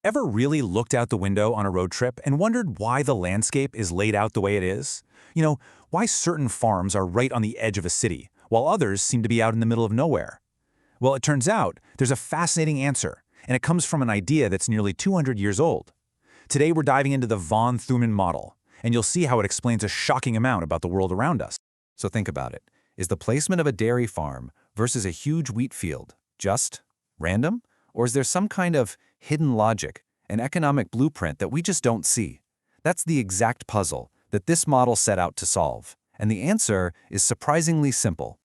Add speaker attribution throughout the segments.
Speaker 1: Ever really looked out the window on a road trip and wondered why the landscape is laid out the way it is? Why certain farms are right on the edge of a city, while others seem to be out in the middle of nowhere? Well, it turns out there's a fascinating answer, and it comes from an idea that's nearly 200 years old. Today we're diving into the von Thünen model, and you'll see how it explains a shocking amount about the world around us.
Speaker 2: So think about it. Is the placement of a dairy farm versus a huge wheat field just random? Or is there some kind of hidden logic, an economic blueprint that we just don't see? That's the exact puzzle that this model set out to solve. And the answer is surprisingly simple.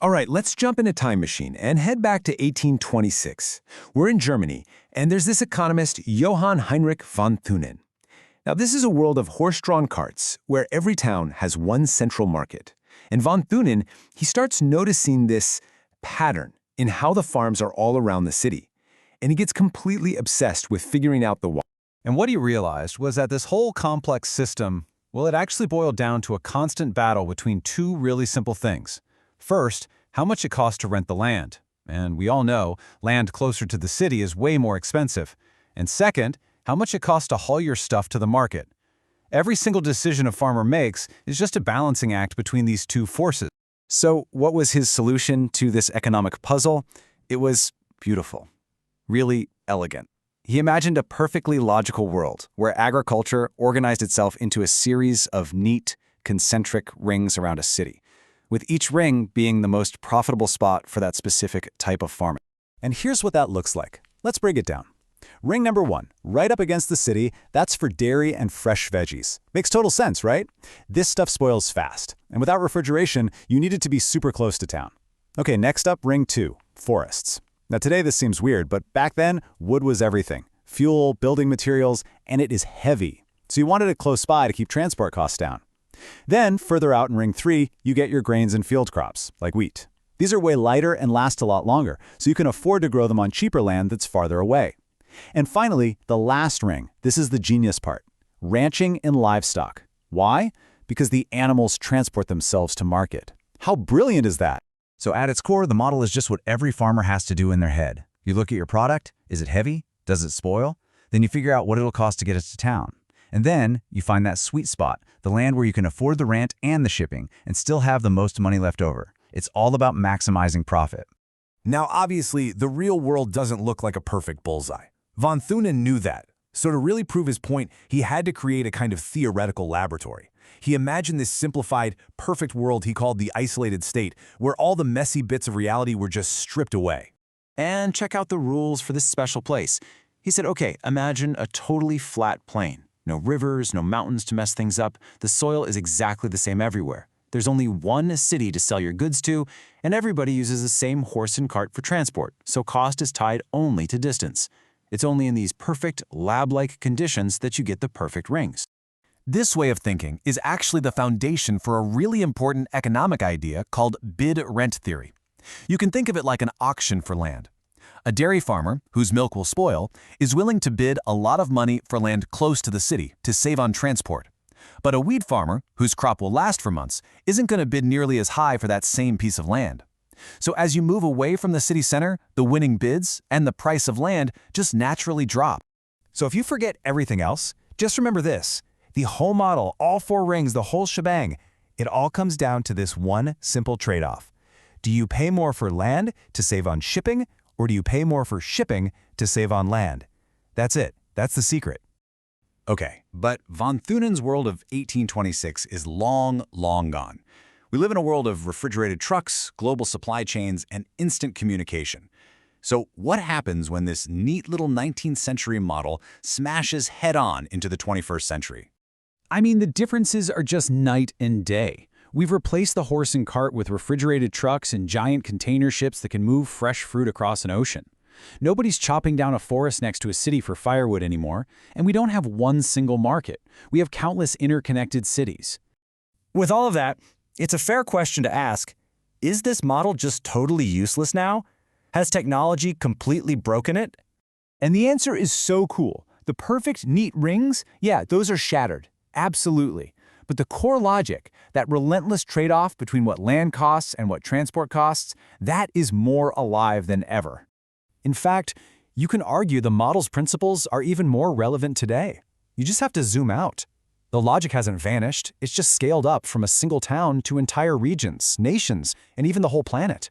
Speaker 3: All right, let's jump in a time machine and head back to 1826. We're in Germany, and there's this economist, Johann Heinrich von Thünen. Now, this is a world of horse-drawn carts, where every town has one central market. And von Thünen, he starts noticing this pattern in how the farms are all around the city. And he gets completely obsessed with figuring out the why.
Speaker 4: And what he realized was that this whole complex system, well, it actually boiled down to a constant battle between two really simple things. First, how much it costs to rent the land. And we all know land closer to the city is way more expensive. And second, how much it costs to haul your stuff to the market. Every single decision a farmer makes is just a balancing act between these two forces.
Speaker 2: So what was his solution to this economic puzzle? It was beautiful, really elegant. He imagined a perfectly logical world where agriculture organized itself into a series of neat, concentric rings around a city, with each ring being the most profitable spot for that specific type of farming.
Speaker 1: And here's what that looks like. Let's break it down. Ring number 1, right up against the city, that's for dairy and fresh veggies. Makes total sense, right? This stuff spoils fast, and without refrigeration, you need it to be super close to town. Okay, next up, ring 2, forests. Now today this seems weird, but back then, wood was everything. Fuel, building materials, and it is heavy. So you wanted it close by to keep transport costs down. Then, further out in ring 3, you get your grains and field crops, like wheat. These are way lighter and last a lot longer, so you can afford to grow them on cheaper land that's farther away. And finally, the last ring. This is the genius part. Ranching and livestock. Why? Because the animals transport themselves to market. How brilliant is that?
Speaker 5: So at its core, the model is just what every farmer has to do in their head. You look at your product. Is it heavy? Does it spoil? Then you figure out what it'll cost to get it to town. And then you find that sweet spot, the land where you can afford the rent and the shipping and still have the most money left over. It's all about maximizing profit.
Speaker 3: Now, obviously, the real world doesn't look like a perfect bullseye. Von Thünen knew that. So to really prove his point, he had to create a kind of theoretical laboratory. He imagined this simplified, perfect world he called the isolated state, where all the messy bits of reality were just stripped away.
Speaker 2: And check out the rules for this special place. He said, okay, imagine a totally flat plain. No rivers, no mountains to mess things up. The soil is exactly the same everywhere. There's only one city to sell your goods to, and everybody uses the same horse and cart for transport, so cost is tied only to distance. It's only in these perfect, lab-like conditions that you get the perfect rings.
Speaker 3: This way of thinking is actually the foundation for a really important economic idea called bid-rent theory. You can think of it like an auction for land. A dairy farmer, whose milk will spoil, is willing to bid a lot of money for land close to the city to save on transport. But a wheat farmer, whose crop will last for months, isn't going to bid nearly as high for that same piece of land. So as you move away from the city center, the winning bids and the price of land just naturally drop.
Speaker 1: So if you forget everything else, just remember this. The whole model, all 4 rings, the whole shebang, it all comes down to this one simple trade-off. Do you pay more for land to save on shipping, or do you pay more for shipping to save on land? That's it. That's the secret.
Speaker 5: Okay, but von Thünen's world of 1826 is long, long gone. We live in a world of refrigerated trucks, global supply chains, and instant communication. So what happens when this neat little 19th century model smashes head-on into the 21st century?
Speaker 4: I mean, the differences are just night and day. We've replaced the horse and cart with refrigerated trucks and giant container ships that can move fresh fruit across an ocean. Nobody's chopping down a forest next to a city for firewood anymore, and we don't have one single market. We have countless interconnected cities.
Speaker 6: With all of that, it's a fair question to ask, is this model just totally useless now? Has technology completely broken it?
Speaker 1: And the answer is so cool. The perfect, neat rings, yeah, those are shattered. Absolutely. But the core logic, that relentless trade-off between what land costs and what transport costs, that is more alive than ever. In fact,
Speaker 4: You can argue the model's principles are even more relevant today. You just have to zoom out. The logic hasn't vanished, it's just scaled up from a single town to entire regions, nations, and even the whole planet.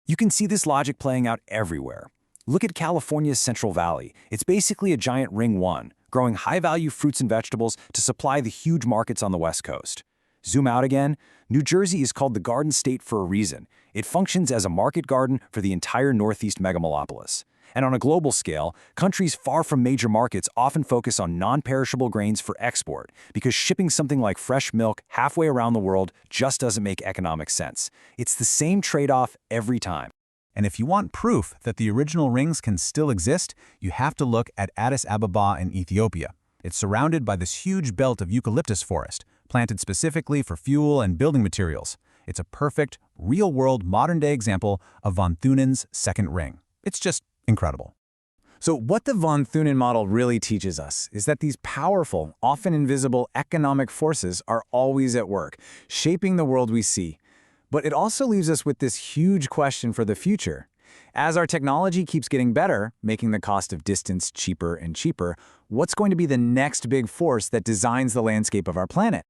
Speaker 2: You can see this logic playing out everywhere. Look at California's Central Valley. It's basically a giant ring one, growing high-value fruits and vegetables to supply the huge markets on the West Coast. Zoom out again, New Jersey is called the Garden State for a reason. It functions as a market garden for the entire Northeast megamolopolis. And on a global scale, countries far from major markets often focus on non-perishable grains for export because shipping something like fresh milk halfway around the world just doesn't make economic sense. It's the same trade-off every time.
Speaker 5: And if you want proof that the original rings can still exist, you have to look at Addis Ababa in Ethiopia. It's surrounded by this huge belt of eucalyptus forest, planted specifically for fuel and building materials. It's a perfect, real-world, modern-day example of von Thünen's second ring. It's just incredible.
Speaker 7: So what the von Thünen model really teaches us is that these powerful, often invisible economic forces are always at work, shaping the world we see. But it also leaves us with this huge question for the future. As our technology keeps getting better, making the cost of distance cheaper and cheaper, what's going to be the next big force that designs the landscape of our planet?